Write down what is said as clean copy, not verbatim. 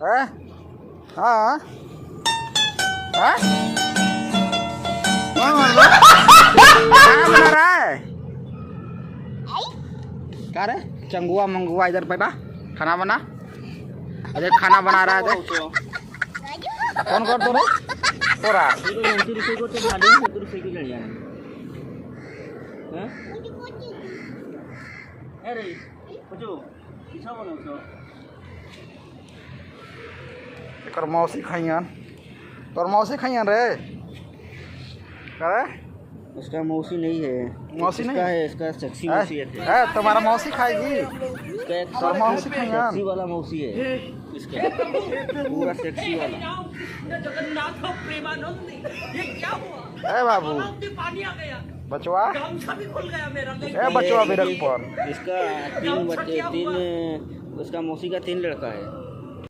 है? हाँ हाँ क्या बना रहा है? क्या रे चंगुआ मंगुआ इधर बेटा खाना बना। अरे खाना बना रहा है कौन कर तो रे तोरा एकर मौसी खाइयन तोर मौसी खाइयन रे करे। इसका मौसी नहीं है, मौसी इसका नहीं है, इसका सेक्सी मौसी है तुम्हारा मौसी खाएगी। इसका एक तोर मौसी खाइयन सेक्सी वाला मौसी है इसका, पूरा सेक्सी वाला। जगन्नाथ प्रेमानंद ये क्या हुआ? ए बाबू पानी आ गया, बचवा गामछा भी खुल गया मेरा। ए बचवा भी रख पर इसका 3 बच्चे, 3 उसका मौसी का 3 लड़का है।